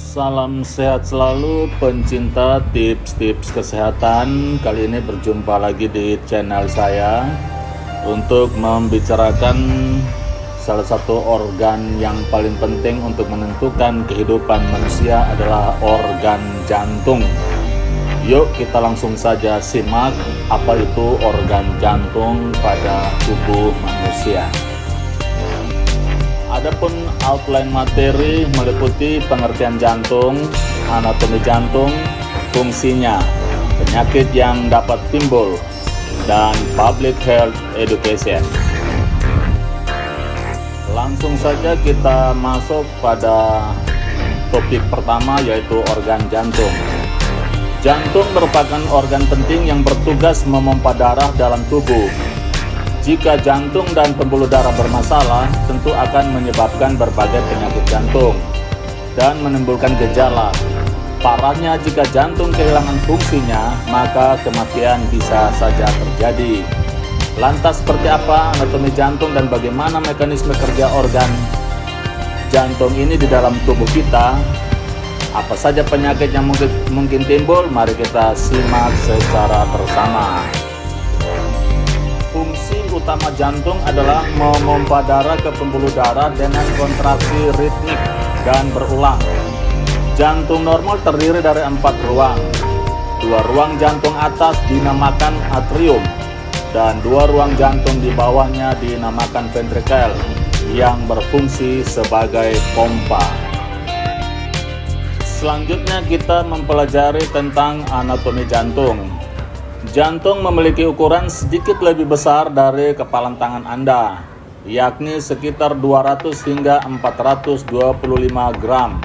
Salam sehat selalu pencinta tips-tips kesehatan. Kali ini berjumpa lagi di channel saya untuk membicarakan salah satu organ yang paling penting untuk menentukan kehidupan manusia adalah organ jantung. Yuk kita langsung saja simak apa itu organ jantung pada tubuh manusia. Adapun outline materi meliputi pengertian jantung, anatomi jantung, fungsinya, penyakit yang dapat timbul, dan public health education. Langsung saja kita masuk pada topik pertama, yaitu organ jantung. Jantung merupakan organ penting yang bertugas memompa darah dalam tubuh. Jika jantung dan pembuluh darah bermasalah, tentu akan menyebabkan berbagai penyakit jantung dan menimbulkan gejala. Parahnya, jika jantung kehilangan fungsinya, maka kematian bisa saja terjadi. Lantas seperti apa anatomi jantung dan bagaimana mekanisme kerja organ jantung ini di dalam tubuh kita? Apa saja penyakit yang mungkin timbul? Mari kita simak secara bersama. Fungsi utama jantung adalah memompa darah ke pembuluh darah dengan kontraksi ritmik dan berulang. Jantung normal terdiri dari 4 ruang. 2 ruang jantung atas dinamakan atrium, dan 2 ruang jantung di bawahnya dinamakan ventrikel yang berfungsi sebagai pompa. Selanjutnya kita mempelajari tentang anatomi jantung. Jantung memiliki ukuran sedikit lebih besar dari kepalan tangan Anda, yakni sekitar 200 hingga 425 gram.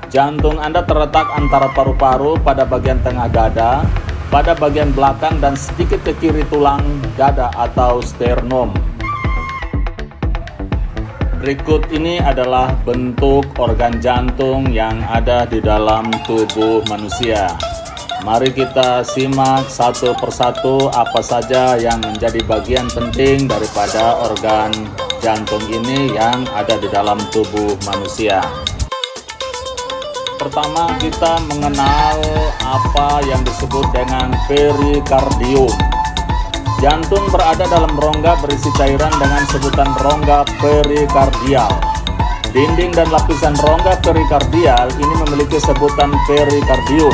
Jantung Anda terletak antara paru-paru pada bagian tengah dada, pada bagian belakang dan sedikit ke kiri tulang dada atau sternum. Berikut ini adalah bentuk organ jantung yang ada di dalam tubuh manusia. Mari kita simak satu persatu apa saja yang menjadi bagian penting daripada organ jantung ini yang ada di dalam tubuh manusia. Pertama, kita mengenal apa yang disebut dengan perikardium. Jantung berada dalam rongga berisi cairan dengan sebutan rongga perikardial. Dinding dan lapisan rongga perikardial ini memiliki sebutan perikardium.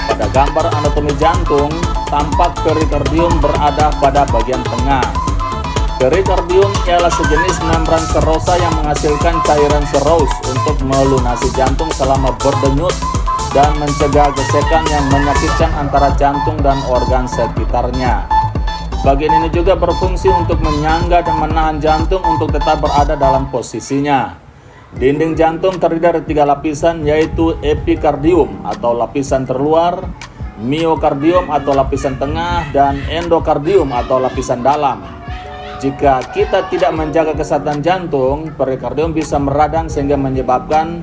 Pada gambar anatomi jantung, tampak perikardium berada pada bagian tengah. Perikardium ialah sejenis membran serosa yang menghasilkan cairan serous untuk melunasi jantung selama berdenyut dan mencegah gesekan yang menyakitkan antara jantung dan organ sekitarnya. Bagian ini juga berfungsi untuk menyangga dan menahan jantung untuk tetap berada dalam posisinya. Dinding jantung terdiri dari 3 lapisan, yaitu epikardium atau lapisan terluar, miokardium atau lapisan tengah, dan endokardium atau lapisan dalam. Jika kita tidak menjaga kesehatan jantung, perikardium bisa meradang sehingga menyebabkan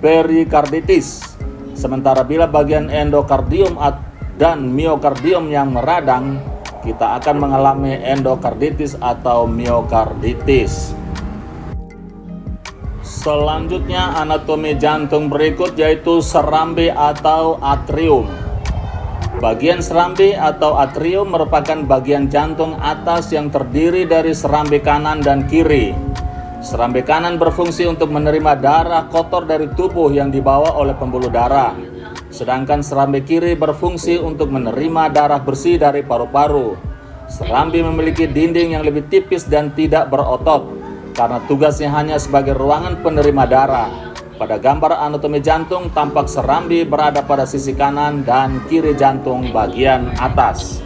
perikarditis. Sementara bila bagian endokardium dan miokardium yang meradang, kita akan mengalami endokarditis atau miokarditis. Selanjutnya anatomi jantung berikut, yaitu serambi atau atrium. Bagian serambi atau atrium merupakan bagian jantung atas yang terdiri dari serambi kanan dan kiri. Serambi kanan berfungsi untuk menerima darah kotor dari tubuh yang dibawa oleh pembuluh darah. Sedangkan serambi kiri berfungsi untuk menerima darah bersih dari paru-paru. Serambi memiliki dinding yang lebih tipis dan tidak berotot, karena tugasnya hanya sebagai ruangan penerima darah. Pada gambar anatomi jantung, tampak serambi berada pada sisi kanan dan kiri jantung bagian atas.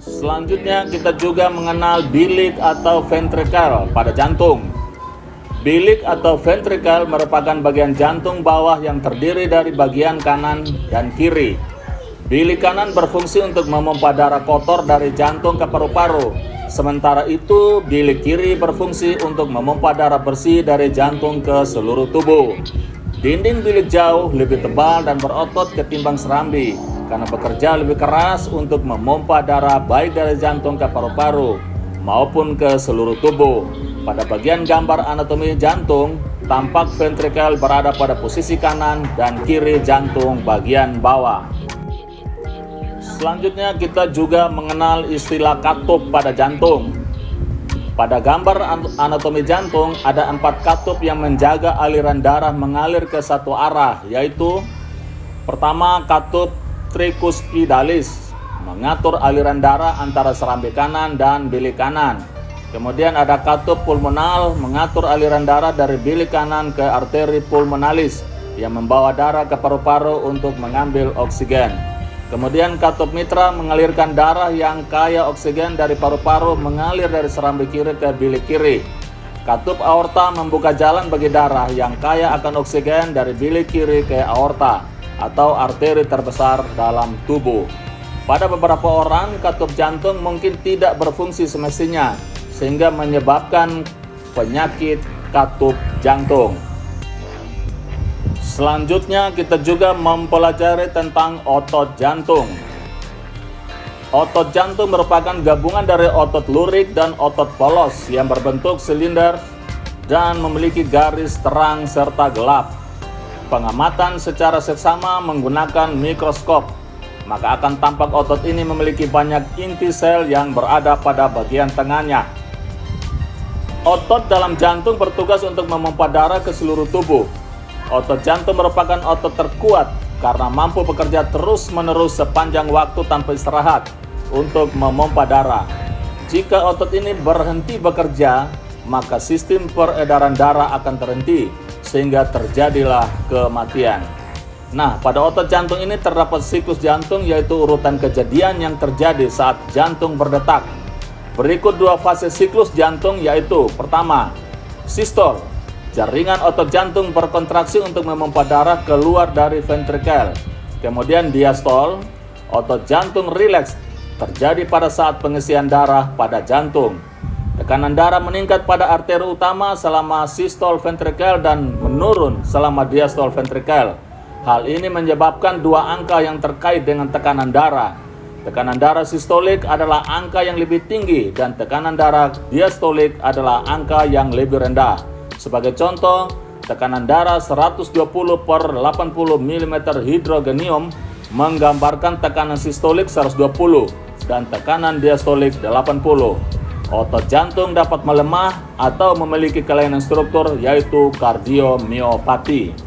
Selanjutnya kita juga mengenal bilik atau ventrikel pada jantung. Bilik atau ventrikel merupakan bagian jantung bawah yang terdiri dari bagian kanan dan kiri. Bilik kanan berfungsi untuk memompa darah kotor dari jantung ke paru-paru. Sementara itu, bilik kiri berfungsi untuk memompa darah bersih dari jantung ke seluruh tubuh. Dinding bilik jauh lebih tebal dan berotot ketimbang serambi, karena bekerja lebih keras untuk memompa darah baik dari jantung ke paru-paru maupun ke seluruh tubuh. Pada bagian gambar anatomi jantung, tampak ventrikel berada pada posisi kanan dan kiri jantung bagian bawah. Selanjutnya kita juga mengenal istilah katup pada jantung. Pada gambar anatomi jantung ada 4 katup yang menjaga aliran darah mengalir ke satu arah, yaitu pertama katup tricuspidalis, mengatur aliran darah antara serambi kanan dan bilik kanan. Kemudian ada katup pulmonal, mengatur aliran darah dari bilik kanan ke arteri pulmonalis yang membawa darah ke paru-paru untuk mengambil oksigen. Kemudian katup mitra mengalirkan darah yang kaya oksigen dari paru-paru mengalir dari serambi kiri ke bilik kiri. Katup aorta membuka jalan bagi darah yang kaya akan oksigen dari bilik kiri ke aorta atau arteri terbesar dalam tubuh. Pada beberapa orang, katup jantung mungkin tidak berfungsi semestinya, sehingga menyebabkan penyakit katup jantung. Selanjutnya kita juga mempelajari tentang otot jantung. Otot jantung merupakan gabungan dari otot lurik dan otot polos yang berbentuk silinder dan memiliki garis terang serta gelap. Pengamatan secara seksama menggunakan mikroskop, maka akan tampak otot ini memiliki banyak inti sel yang berada pada bagian tengahnya. Otot dalam jantung bertugas untuk memompa darah ke seluruh tubuh. Otot jantung merupakan otot terkuat karena mampu bekerja terus-menerus sepanjang waktu tanpa istirahat untuk memompa darah. Jika otot ini berhenti bekerja, maka sistem peredaran darah akan terhenti, sehingga terjadilah kematian. Nah, pada otot jantung ini terdapat siklus jantung, yaitu urutan kejadian yang terjadi saat jantung berdetak. Berikut 2 fase siklus jantung, yaitu pertama, sistol. Jaringan otot jantung berkontraksi untuk memompa darah keluar dari ventrikel. Kemudian diastol. Otot jantung rileks terjadi pada saat pengisian darah pada jantung. Tekanan darah meningkat pada arteri utama selama sistol ventrikel dan menurun selama diastol ventrikel. Hal ini menyebabkan 2 angka yang terkait dengan tekanan darah. Tekanan darah sistolik adalah angka yang lebih tinggi dan tekanan darah diastolik adalah angka yang lebih rendah. Sebagai contoh, tekanan darah 120/80 mm hidrogenium menggambarkan tekanan sistolik 120 dan tekanan diastolik 80. Otot jantung dapat melemah atau memiliki kelainan struktur, yaitu kardiomiopati.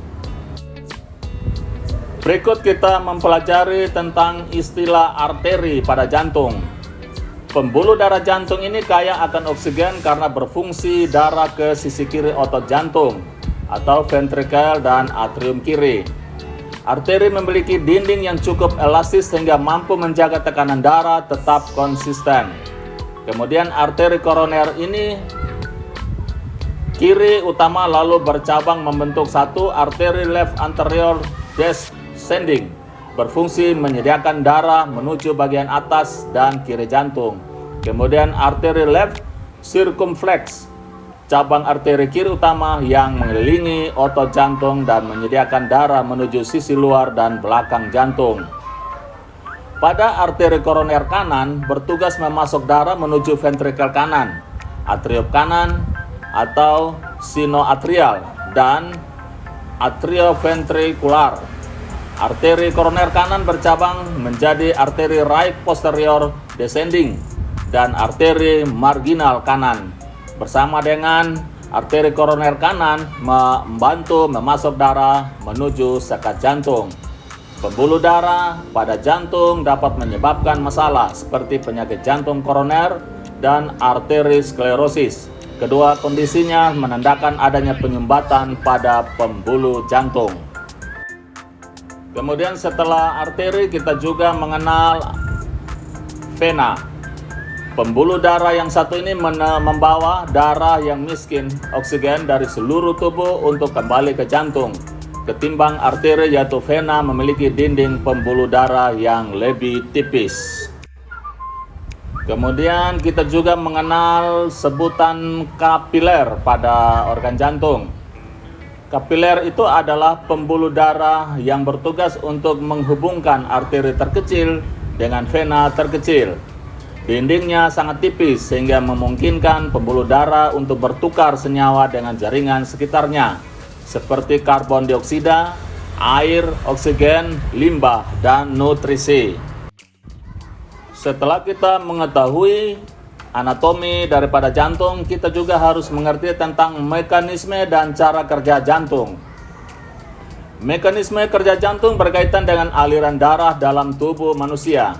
Berikut kita mempelajari tentang istilah arteri pada jantung. Pembuluh darah jantung ini kaya akan oksigen karena berfungsi darah ke sisi kiri otot jantung atau ventrikel dan atrium kiri. Arteri memiliki dinding yang cukup elastis sehingga mampu menjaga tekanan darah tetap konsisten. Kemudian arteri koroner ini kiri utama lalu bercabang membentuk satu arteri left anterior descending, berfungsi menyediakan darah menuju bagian atas dan kiri jantung. Kemudian arteri left circumflex, cabang arteri kiri utama yang mengelilingi otot jantung dan menyediakan darah menuju sisi luar dan belakang jantung. Pada arteri koroner kanan bertugas memasok darah menuju ventrikel kanan, atrium kanan atau sinoatrial dan atrioventrikular. Arteri koroner kanan bercabang menjadi arteri right posterior descending dan arteri marginal kanan. Bersama dengan arteri koroner kanan membantu memasok darah menuju sekat jantung. Pembuluh darah pada jantung dapat menyebabkan masalah seperti penyakit jantung koroner dan arteriosklerosis. Kedua kondisinya menandakan adanya penyumbatan pada pembuluh jantung. Kemudian setelah arteri kita juga mengenal vena. Pembuluh darah yang satu ini membawa darah yang miskin oksigen dari seluruh tubuh untuk kembali ke jantung. Ketimbang arteri yaitu vena memiliki dinding pembuluh darah yang lebih tipis. Kemudian kita juga mengenal sebutan kapiler pada organ jantung. Kapiler itu adalah pembuluh darah yang bertugas untuk menghubungkan arteri terkecil dengan vena terkecil. Dindingnya sangat tipis sehingga memungkinkan pembuluh darah untuk bertukar senyawa dengan jaringan sekitarnya. seperti karbon dioksida, air, oksigen, limbah, dan nutrisi. Setelah kita mengetahui anatomi daripada jantung, kita juga harus mengerti tentang mekanisme dan cara kerja jantung. Mekanisme kerja jantung berkaitan dengan aliran darah dalam tubuh manusia.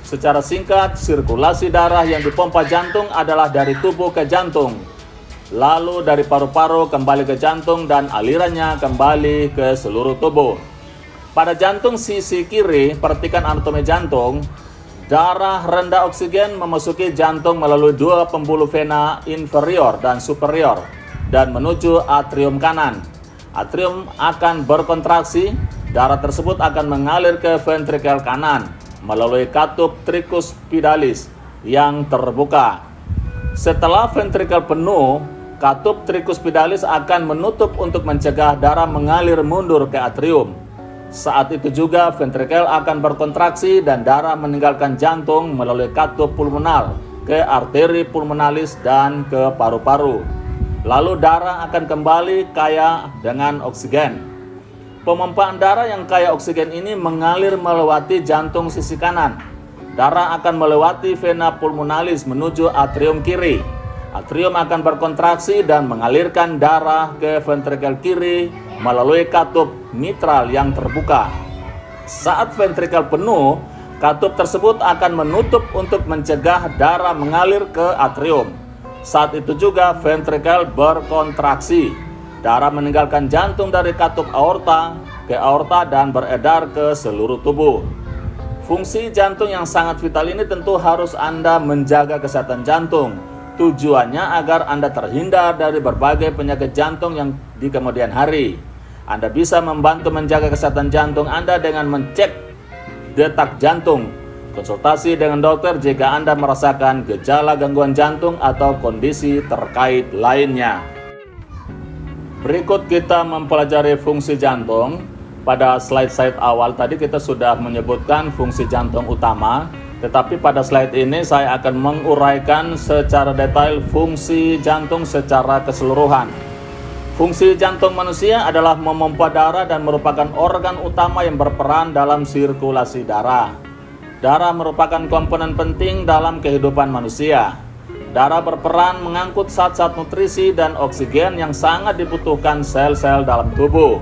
Secara singkat, sirkulasi darah yang dipompa jantung adalah dari tubuh ke jantung, lalu dari paru-paru kembali ke jantung dan alirannya kembali ke seluruh tubuh. Pada jantung sisi kiri, perhatikan anatomi jantung. Darah rendah oksigen memasuki jantung melalui dua pembuluh vena inferior dan superior dan menuju atrium kanan. Atrium akan berkontraksi, darah tersebut akan mengalir ke ventrikel kanan melalui katup tricuspidalis yang terbuka. Setelah ventrikel penuh, katup tricuspidalis akan menutup untuk mencegah darah mengalir mundur ke atrium. Saat itu juga ventrikel akan berkontraksi dan darah meninggalkan jantung melalui katup pulmonal ke arteri pulmonalis dan ke paru-paru. Lalu darah akan kembali kaya dengan oksigen. Pemompaan darah yang kaya oksigen ini mengalir melewati jantung sisi kanan. Darah akan melewati vena pulmonalis menuju atrium kiri. Atrium akan berkontraksi dan mengalirkan darah ke ventrikel kiri melalui katup mitral yang terbuka. Saat ventrikel penuh, katup tersebut akan menutup untuk mencegah darah mengalir ke atrium. Saat itu juga ventrikel berkontraksi. Darah meninggalkan jantung dari katup aorta ke aorta dan beredar ke seluruh tubuh. Fungsi jantung yang sangat vital ini tentu harus Anda menjaga kesehatan jantung. Tujuannya agar Anda terhindar dari berbagai penyakit jantung yang di kemudian hari. Anda bisa membantu menjaga kesehatan jantung Anda dengan mencek detak jantung. Konsultasi dengan dokter jika Anda merasakan gejala gangguan jantung atau kondisi terkait lainnya. Berikut kita mempelajari fungsi jantung. Pada slide awal tadi kita sudah menyebutkan fungsi jantung utama, tetapi pada slide ini saya akan menguraikan secara detail fungsi jantung secara keseluruhan. Fungsi jantung manusia adalah memompa darah dan merupakan organ utama yang berperan dalam sirkulasi darah. Darah merupakan komponen penting dalam kehidupan manusia. Darah berperan mengangkut zat-zat nutrisi dan oksigen yang sangat dibutuhkan sel-sel dalam tubuh.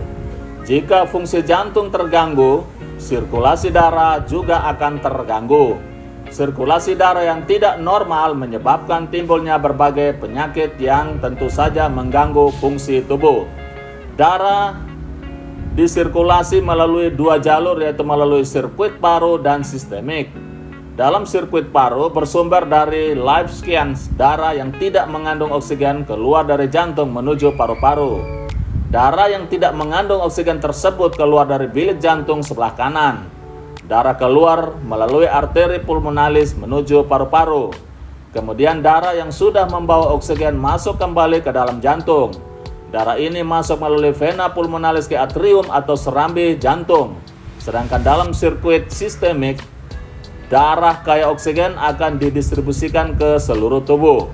Jika fungsi jantung terganggu, sirkulasi darah juga akan terganggu. Sirkulasi darah yang tidak normal menyebabkan timbulnya berbagai penyakit yang tentu saja mengganggu fungsi tubuh. Darah disirkulasi melalui dua jalur, yaitu melalui sirkuit paru dan sistemik. Dalam sirkuit paru bersumber dari live scan darah yang tidak mengandung oksigen keluar dari jantung menuju paru-paru. Darah yang tidak mengandung oksigen tersebut keluar dari bilik jantung sebelah kanan. Darah keluar melalui arteri pulmonalis menuju paru-paru. Kemudian darah yang sudah membawa oksigen masuk kembali ke dalam jantung. Darah ini masuk melalui vena pulmonalis ke atrium atau serambi jantung. Sedangkan dalam sirkuit sistemik, darah kaya oksigen akan didistribusikan ke seluruh tubuh.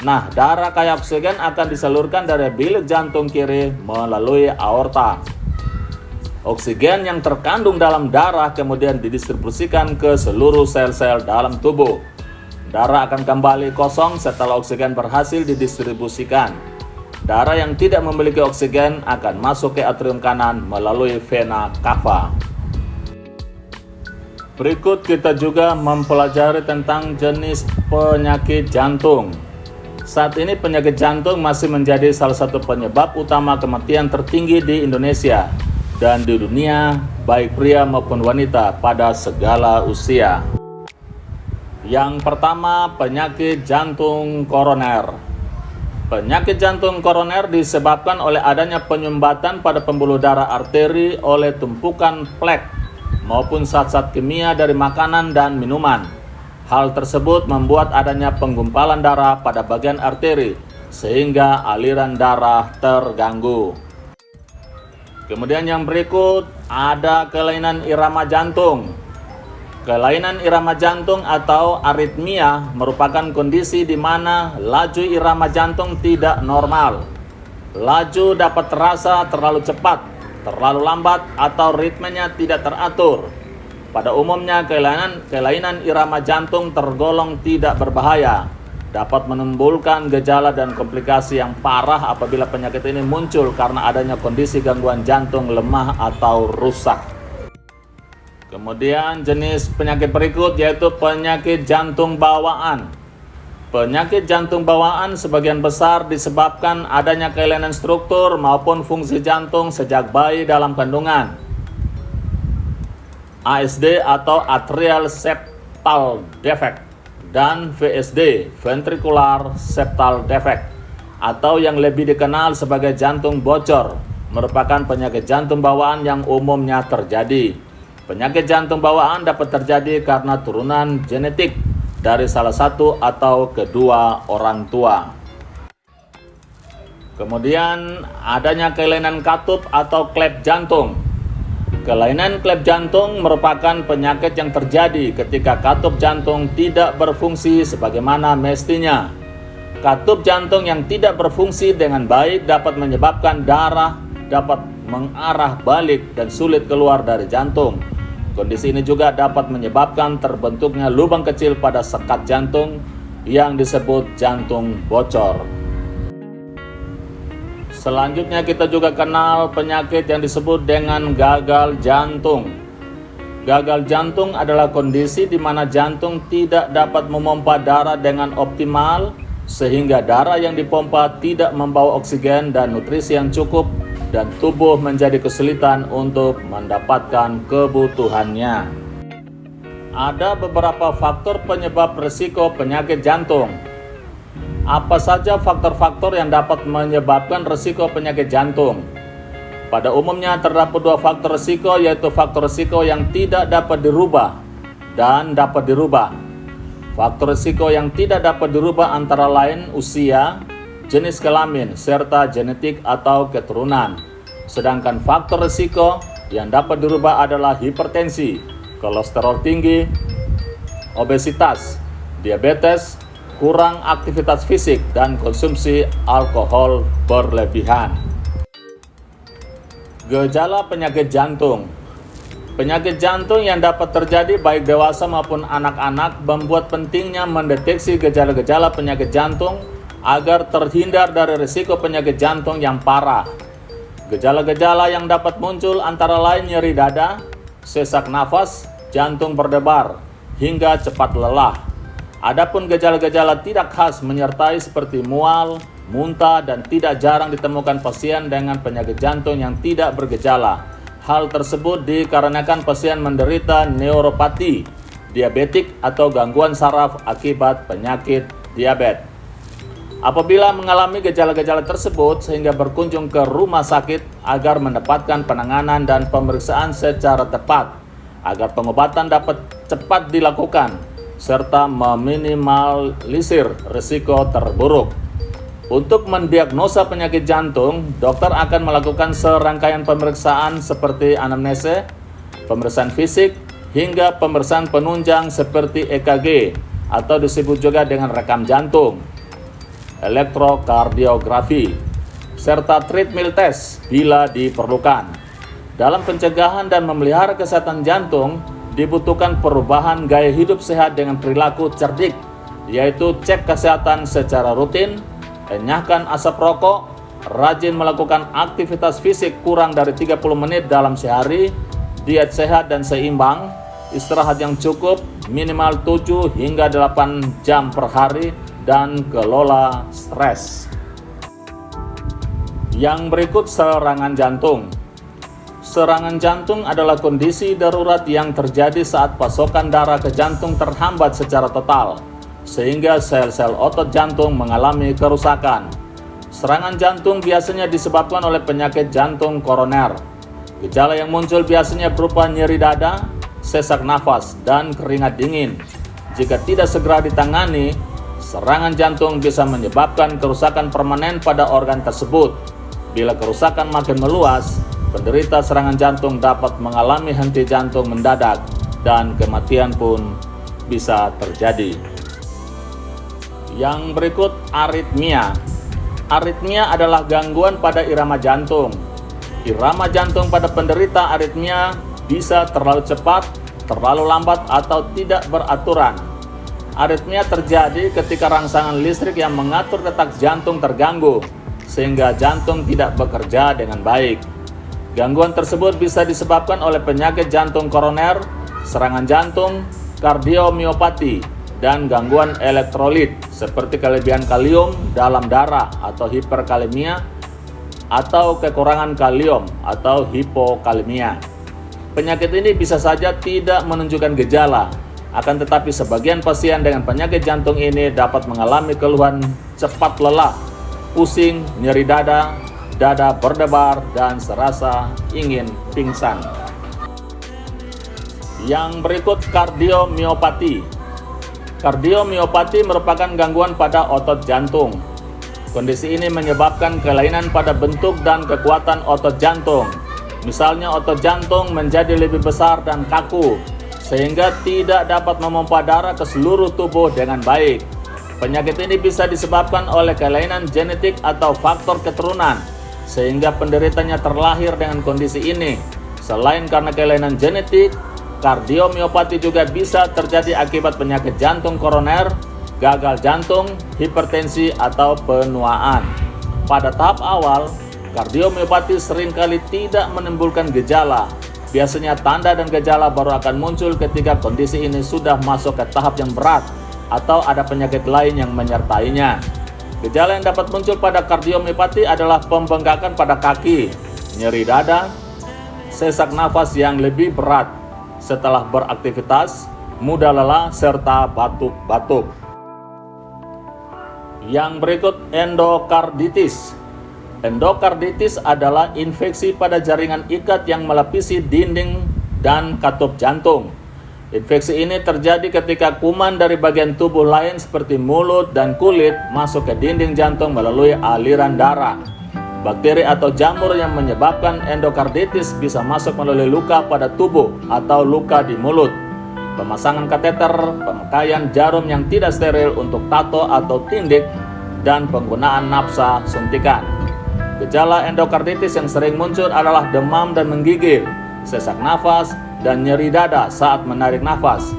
Nah, darah kaya oksigen akan disalurkan dari bilik jantung kiri melalui aorta. Oksigen yang terkandung dalam darah kemudian didistribusikan ke seluruh sel-sel dalam tubuh. Darah akan kembali kosong setelah oksigen berhasil didistribusikan. Darah yang tidak memiliki oksigen akan masuk ke atrium kanan melalui vena cava. Berikut kita juga mempelajari tentang jenis penyakit jantung. Saat ini penyakit jantung masih menjadi salah satu penyebab utama kematian tertinggi di Indonesia dan di dunia, baik pria maupun wanita pada segala usia. Yang pertama, penyakit jantung koroner. Penyakit jantung koroner disebabkan oleh adanya penyumbatan pada pembuluh darah arteri oleh tumpukan plak maupun zat-zat kimia dari makanan dan minuman. Hal tersebut membuat adanya penggumpalan darah pada bagian arteri sehingga aliran darah terganggu. Kemudian yang berikut ada kelainan irama jantung. Kelainan irama jantung atau aritmia merupakan kondisi di mana laju irama jantung tidak normal. Laju dapat terasa terlalu cepat, terlalu lambat, atau ritmenya tidak teratur. Pada umumnya, kelainan irama jantung tergolong tidak berbahaya, dapat menimbulkan gejala dan komplikasi yang parah apabila penyakit ini muncul karena adanya kondisi gangguan jantung lemah atau rusak. Kemudian jenis penyakit berikut yaitu penyakit jantung bawaan. Penyakit jantung bawaan sebagian besar disebabkan adanya kelainan struktur maupun fungsi jantung sejak bayi dalam kandungan. ASD atau atrial septal defect dan VSD, ventricular septal defect, atau yang lebih dikenal sebagai jantung bocor, merupakan penyakit jantung bawaan yang umumnya terjadi. Penyakit jantung bawaan dapat terjadi karena turunan genetik dari salah satu atau kedua orang tua. Kemudian adanya kelainan katup atau klep jantung. Kelainan klep jantung merupakan penyakit yang terjadi ketika katup jantung tidak berfungsi sebagaimana mestinya. Katup jantung yang tidak berfungsi dengan baik dapat menyebabkan darah dapat mengarah balik dan sulit keluar dari jantung. Kondisi ini juga dapat menyebabkan terbentuknya lubang kecil pada sekat jantung yang disebut jantung bocor. Selanjutnya kita juga kenal penyakit yang disebut dengan gagal jantung. Gagal jantung adalah kondisi di mana jantung tidak dapat memompa darah dengan optimal sehingga darah yang dipompa tidak membawa oksigen dan nutrisi yang cukup dan tubuh menjadi kesulitan untuk mendapatkan kebutuhannya. Ada beberapa faktor penyebab risiko penyakit jantung. Apa saja faktor-faktor yang dapat menyebabkan risiko penyakit jantung? Pada umumnya terdapat dua faktor risiko, yaitu faktor risiko yang tidak dapat dirubah dan dapat dirubah. Faktor risiko yang tidak dapat dirubah antara lain usia, jenis kelamin, serta genetik atau keturunan. Sedangkan faktor risiko yang dapat dirubah adalah hipertensi, kolesterol tinggi, obesitas, diabetes, kurang aktivitas fisik, dan konsumsi alkohol berlebihan. Gejala penyakit jantung. Penyakit jantung yang dapat terjadi baik dewasa maupun anak-anak membuat pentingnya mendeteksi gejala-gejala penyakit jantung agar terhindar dari risiko penyakit jantung yang parah. Gejala-gejala yang dapat muncul antara lain nyeri dada, sesak nafas, jantung berdebar, hingga cepat lelah. Adapun gejala-gejala tidak khas menyertai seperti mual, muntah, dan tidak jarang ditemukan pasien dengan penyakit jantung yang tidak bergejala. Hal tersebut dikarenakan pasien menderita neuropati, diabetik, atau gangguan saraf akibat penyakit diabetes. Apabila mengalami gejala-gejala tersebut sehingga berkunjung ke rumah sakit agar mendapatkan penanganan dan pemeriksaan secara tepat, agar pengobatan dapat cepat dilakukan, serta meminimalisir risiko terburuk. Untuk mendiagnosa penyakit jantung, dokter akan melakukan serangkaian pemeriksaan seperti anamnese, pemeriksaan fisik, hingga pemeriksaan penunjang seperti EKG atau disebut juga dengan rekam jantung, elektrokardiografi, serta treadmill test bila diperlukan. Dalam pencegahan dan memelihara kesehatan jantung, dibutuhkan perubahan gaya hidup sehat dengan perilaku cerdik, yaitu cek kesehatan secara rutin, enyahkan asap rokok, rajin melakukan aktivitas fisik kurang dari 30 menit dalam sehari, diet sehat dan seimbang, istirahat yang cukup, minimal 7 hingga 8 jam per hari, dan kelola stres. Yang berikut serangan jantung. Serangan jantung adalah kondisi darurat yang terjadi saat pasokan darah ke jantung terhambat secara total, sehingga sel-sel otot jantung mengalami kerusakan. Serangan jantung biasanya disebabkan oleh penyakit jantung koroner. Gejala yang muncul biasanya berupa nyeri dada, sesak nafas, dan keringat dingin. Jika tidak segera ditangani, serangan jantung bisa menyebabkan kerusakan permanen pada organ tersebut. Bila kerusakan makin meluas, penderita serangan jantung dapat mengalami henti jantung mendadak dan kematian pun bisa terjadi. Yang berikut aritmia. Aritmia adalah gangguan pada irama jantung. Irama jantung pada penderita aritmia bisa terlalu cepat, terlalu lambat, atau tidak beraturan. Aritmia terjadi ketika rangsangan listrik yang mengatur detak jantung terganggu, sehingga jantung tidak bekerja dengan baik. Gangguan tersebut bisa disebabkan oleh penyakit jantung koroner, serangan jantung, kardiomiopati, dan gangguan elektrolit seperti kelebihan kalium dalam darah atau hiperkalemia, atau kekurangan kalium atau hipokalemia. Penyakit ini bisa saja tidak menunjukkan gejala, akan tetapi sebagian pasien dengan penyakit jantung ini dapat mengalami keluhan cepat lelah, pusing, nyeri dada, dada berdebar, dan serasa ingin pingsan. Yang berikut kardiomiopati. Kardiomiopati merupakan gangguan pada otot jantung. Kondisi ini menyebabkan kelainan pada bentuk dan kekuatan otot jantung. Misalnya otot jantung menjadi lebih besar dan kaku, sehingga tidak dapat memompa darah ke seluruh tubuh dengan baik. Penyakit ini bisa disebabkan oleh kelainan genetik atau faktor keturunan, sehingga penderitanya terlahir dengan kondisi ini. Selain karena kelainan genetik, kardiomiopati juga bisa terjadi akibat penyakit jantung koroner, gagal jantung, hipertensi, atau penuaan. Pada tahap awal, kardiomiopati seringkali tidak menimbulkan gejala. Biasanya tanda dan gejala baru akan muncul ketika kondisi ini sudah masuk ke tahap yang berat atau ada penyakit lain yang menyertainya. Gejala yang dapat muncul pada kardiomiopati adalah pembengkakan pada kaki, nyeri dada, sesak nafas yang lebih berat setelah beraktivitas, mudah lelah, serta batuk-batuk. Yang berikut endokarditis. Endokarditis adalah infeksi pada jaringan ikat yang melapisi dinding dan katup jantung. Infeksi ini terjadi ketika kuman dari bagian tubuh lain seperti mulut dan kulit masuk ke dinding jantung melalui aliran darah. Bakteri atau jamur yang menyebabkan endokarditis bisa masuk melalui luka pada tubuh atau luka di mulut. Pemasangan kateter, pemakaian jarum yang tidak steril untuk tato atau tindik, dan penggunaan napsa suntikan. Gejala endokarditis yang sering muncul adalah demam dan menggigil, sesak nafas, dan nyeri dada saat menarik nafas,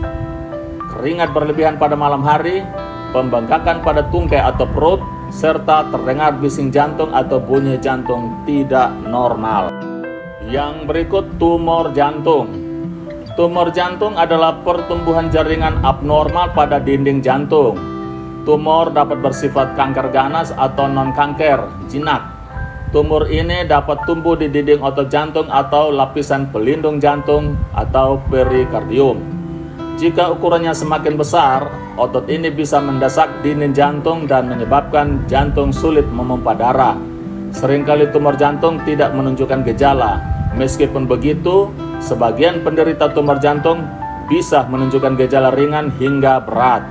keringat berlebihan pada malam hari, pembengkakan pada tungkai atau perut, serta terdengar bising jantung atau bunyi jantung tidak normal. Yang berikut tumor jantung. Tumor jantung adalah pertumbuhan jaringan abnormal pada dinding jantung. Tumor dapat bersifat kanker ganas atau non-kanker, jinak. Tumor ini dapat tumbuh di dinding otot jantung atau lapisan pelindung jantung atau perikardium. Jika ukurannya semakin besar, otot ini bisa mendesak dinding jantung dan menyebabkan jantung sulit memompa darah. Seringkali tumor jantung tidak menunjukkan gejala. Meskipun begitu, sebagian penderita tumor jantung bisa menunjukkan gejala ringan hingga berat.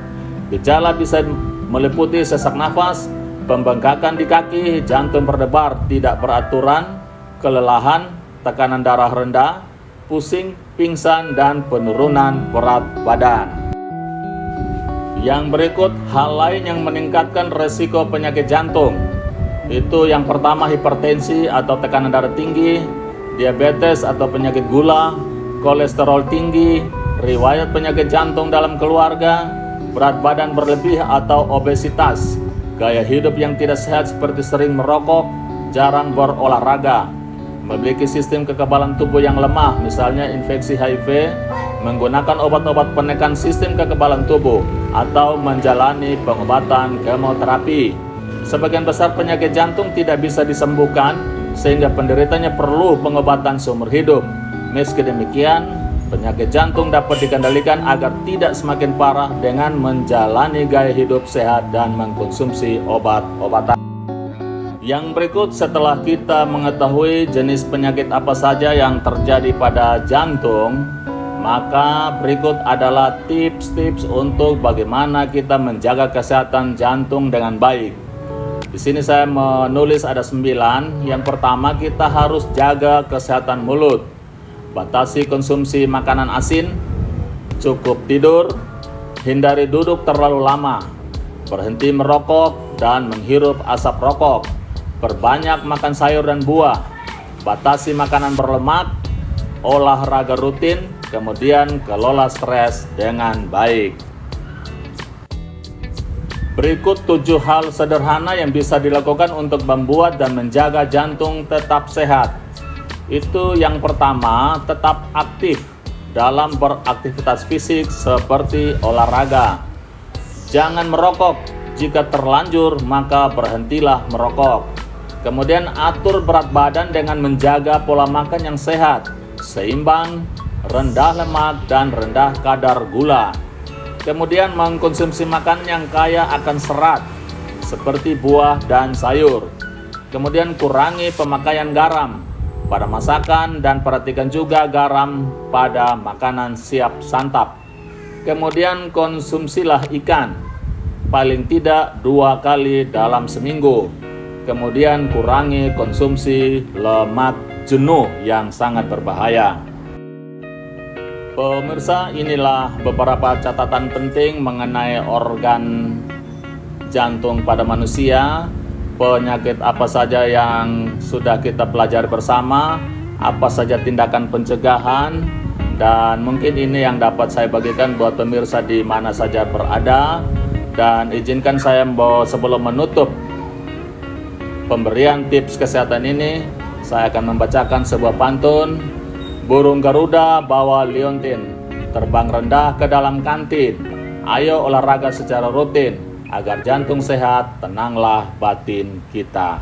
Gejala bisa meliputi sesak nafas, pembengkakan di kaki, jantung berdebar tidak beraturan, kelelahan, tekanan darah rendah, pusing, pingsan, dan penurunan berat badan. Yang berikut hal lain yang meningkatkan resiko penyakit jantung. Itu yang pertama, hipertensi atau tekanan darah tinggi, diabetes atau penyakit gula, kolesterol tinggi, riwayat penyakit jantung dalam keluarga, berat badan berlebih atau obesitas, gaya hidup yang tidak sehat seperti sering merokok, jarang berolahraga, memiliki sistem kekebalan tubuh yang lemah, misalnya infeksi HIV, menggunakan obat-obat penekan sistem kekebalan tubuh, atau menjalani pengobatan kemoterapi. Sebagian besar penyakit jantung tidak bisa disembuhkan, sehingga penderitanya perlu pengobatan seumur hidup. Meski demikian, penyakit jantung dapat dikendalikan agar tidak semakin parah dengan menjalani gaya hidup sehat dan mengkonsumsi obat-obatan. Yang berikut, setelah kita mengetahui jenis penyakit apa saja yang terjadi pada jantung, maka berikut adalah tips-tips untuk bagaimana kita menjaga kesehatan jantung dengan baik. Di sini saya menulis ada 9. Yang pertama, kita harus jaga kesehatan mulut. Batasi konsumsi makanan asin, cukup tidur, hindari duduk terlalu lama, berhenti merokok dan menghirup asap rokok, perbanyak makan sayur dan buah, batasi makanan berlemak, olahraga rutin, kemudian kelola stres dengan baik. Berikut 7 hal sederhana yang bisa dilakukan untuk membuat dan menjaga jantung tetap sehat. Itu yang pertama, tetap aktif dalam beraktivitas fisik seperti olahraga. Jangan merokok, jika terlanjur maka berhentilah merokok. Kemudian atur berat badan dengan menjaga pola makan yang sehat, seimbang, rendah lemak dan rendah kadar gula. Kemudian mengkonsumsi makanan yang kaya akan serat seperti buah dan sayur. Kemudian kurangi pemakaian garam pada masakan dan perhatikan juga garam pada makanan siap santap. Kemudian konsumsilah ikan paling tidak 2 kali dalam seminggu. Kemudian kurangi konsumsi lemak jenuh yang sangat berbahaya. Pemirsa, inilah beberapa catatan penting mengenai organ jantung pada manusia, penyakit apa saja yang sudah kita pelajari bersama, apa saja tindakan pencegahan, dan mungkin ini yang dapat saya bagikan buat pemirsa di mana saja berada. Dan izinkan saya sebelum menutup pemberian tips kesehatan ini, saya akan membacakan sebuah pantun. Burung Garuda bawa liontin, terbang rendah ke dalam kantin. Ayo olahraga secara rutin, agar jantung sehat, tenanglah batin kita.